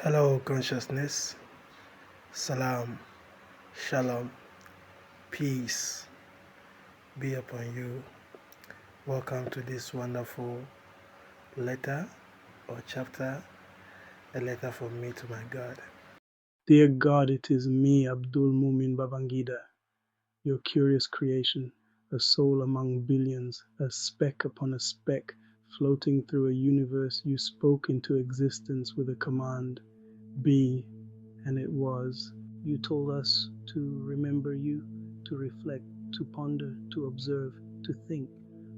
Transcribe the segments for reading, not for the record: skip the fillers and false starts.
Hello, consciousness. Salam, shalom, peace be upon you. Welcome to this wonderful letter or chapter, a letter from me to my God. Dear God, it is me, Abdul Mumin Babangida, your curious creation, a soul among billions, a speck upon a speck, floating through a universe you spoke into existence with a command, be, and it was. You told us to remember you, to reflect, to ponder, to observe, to think.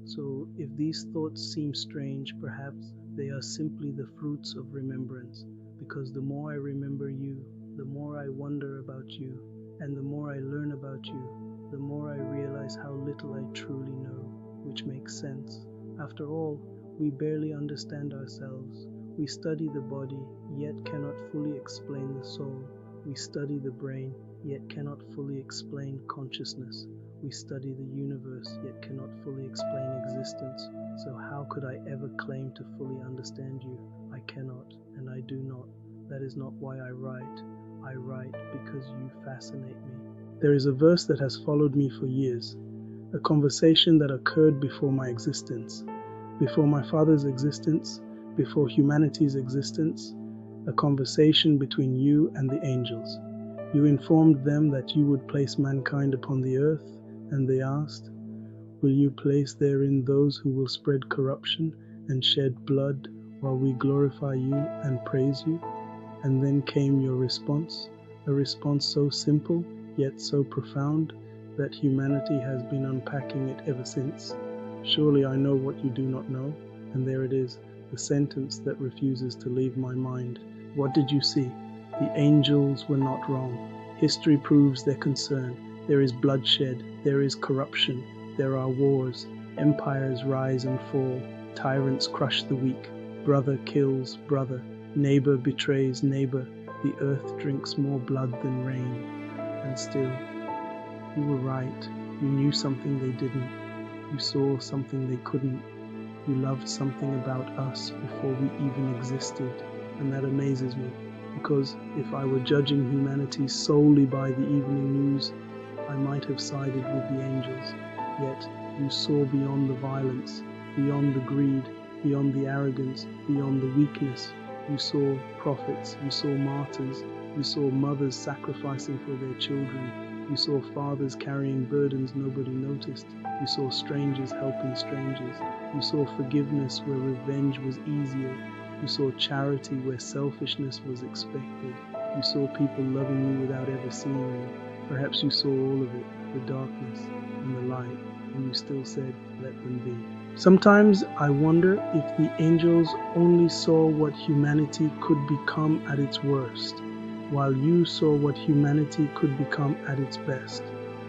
So if these thoughts seem strange, perhaps they are simply the fruits of remembrance, because the more I remember you, the more I wonder about you, and the more I learn about you, the more I realize how little I truly know, which makes sense. After all, we barely understand ourselves. We study the body, yet cannot fully explain the soul. We study the brain, yet cannot fully explain consciousness. We study the universe, yet cannot fully explain existence. So how could I ever claim to fully understand you? I cannot, and I do not. That is not why I write. I write because you fascinate me. There is a verse that has followed me for years, a conversation that occurred before my existence, before my father's existence, before humanity's existence, a conversation between you and the angels. You informed them that you would place mankind upon the earth, and they asked, will you place therein those who will spread corruption and shed blood while we glorify you and praise you? And then came your response, a response so simple yet so profound that humanity has been unpacking it ever since. Surely I know what you do not know, and there it is, the sentence that refuses to leave my mind. What did you see? The angels were not wrong. History proves their concern. There is bloodshed, there is corruption, there are wars, empires rise and fall, tyrants crush the weak, brother kills brother, neighbor betrays neighbor, the earth drinks more blood than rain. And still, you were right. You knew something they didn't. You saw something they couldn't. You loved something about us before we even existed. And that amazes me, because if I were judging humanity solely by the evening news, I might have sided with the angels. Yet you saw beyond the violence, beyond the greed, beyond the arrogance, beyond the weakness. You saw prophets, you saw martyrs, you saw mothers sacrificing for their children, you saw fathers carrying burdens nobody noticed, you saw strangers helping strangers, you saw forgiveness where revenge was easier, you saw charity where selfishness was expected, you saw people loving you without ever seeing you. Perhaps you saw all of it, the darkness and the light, and you still said, let them be. Sometimes I wonder if the angels only saw what humanity could become at its worst, while you saw what humanity could become at its best,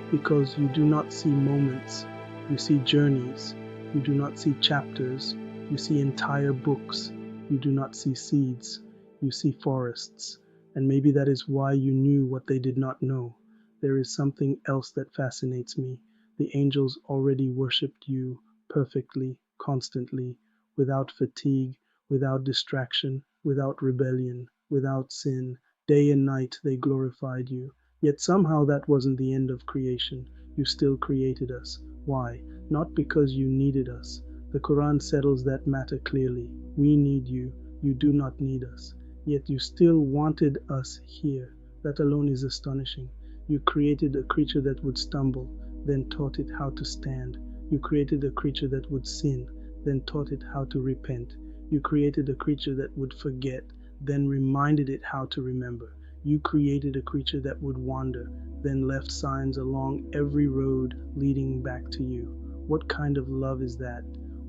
because you do not see moments, you see journeys, you do not see chapters, you see entire books, you do not see seeds, you see forests, and maybe that is why you knew what they did not know. There is something else that fascinates me. The angels already worshipped you perfectly, constantly, without fatigue, without distraction, without rebellion, without sin. Day and night they glorified you. Yet somehow that wasn't the end of creation. You still created us. Why? Not because you needed us. The Quran settles that matter clearly. We need you. You do not need us. Yet you still wanted us here. That alone is astonishing. You created a creature that would stumble, then taught it how to stand. You created a creature that would sin, then taught it how to repent. You created a creature that would forget, then reminded it how to remember. You created a creature that would wander, then left signs along every road leading back to you. What kind of love is that?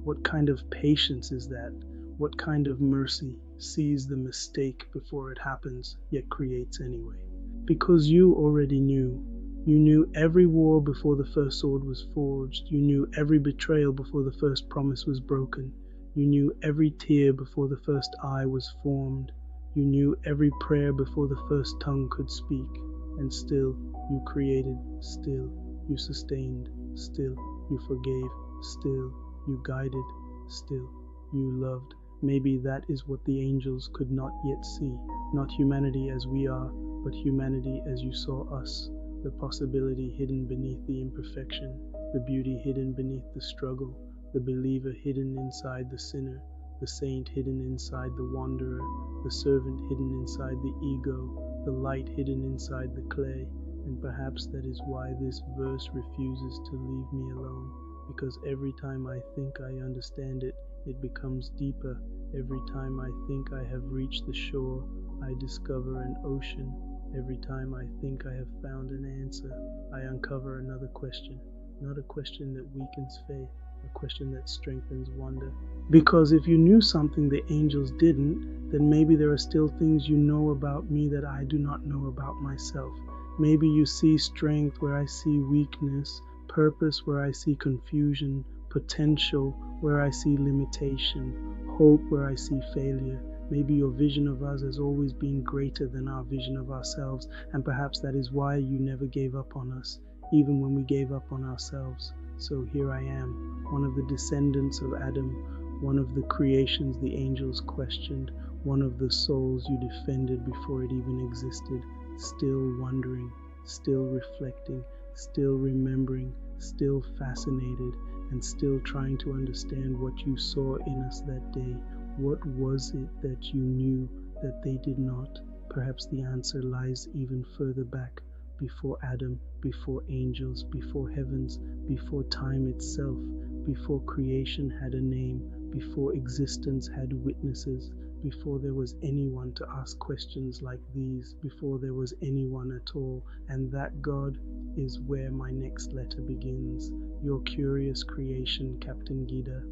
What kind of patience is that? What kind of mercy sees the mistake before it happens, yet creates anyway? Because you already knew. You knew every war before the first sword was forged. You knew every betrayal before the first promise was broken. You knew every tear before the first eye was formed. You knew every prayer before the first tongue could speak. And still, you created. Still, you sustained. Still, you forgave. Still, you guided. Still, you loved. Maybe that is what the angels could not yet see. Not humanity as we are, but humanity as you saw us, the possibility hidden beneath the imperfection, the beauty hidden beneath the struggle, the believer hidden inside the sinner, the saint hidden inside the wanderer, the servant hidden inside the ego, the light hidden inside the clay. And perhaps that is why this verse refuses to leave me alone, because every time I think I understand it, it becomes deeper. Every time I think I have reached the shore, I discover an ocean. Every time I think I have found an answer, I uncover another question. Not a question that weakens faith, a question that strengthens wonder. Because if you knew something the angels didn't, then maybe there are still things you know about me that I do not know about myself. Maybe you see strength where I see weakness, purpose where I see confusion, potential where I see limitation, hope where I see failure. Maybe your vision of us has always been greater than our vision of ourselves, and perhaps that is why you never gave up on us, even when we gave up on ourselves. So here I am, one of the descendants of Adam, one of the creations the angels questioned, one of the souls you defended before it even existed, still wondering, still reflecting, still remembering, still fascinated, and still trying to understand what you saw in us that day. What was it that you knew that they did not? Perhaps the answer lies even further back, before Adam, before angels, before heavens, before time itself, before creation had a name, before existence had witnesses, before there was anyone to ask questions like these, before there was anyone at all. And that God is where my next letter begins. Your curious creation, Captin Gida.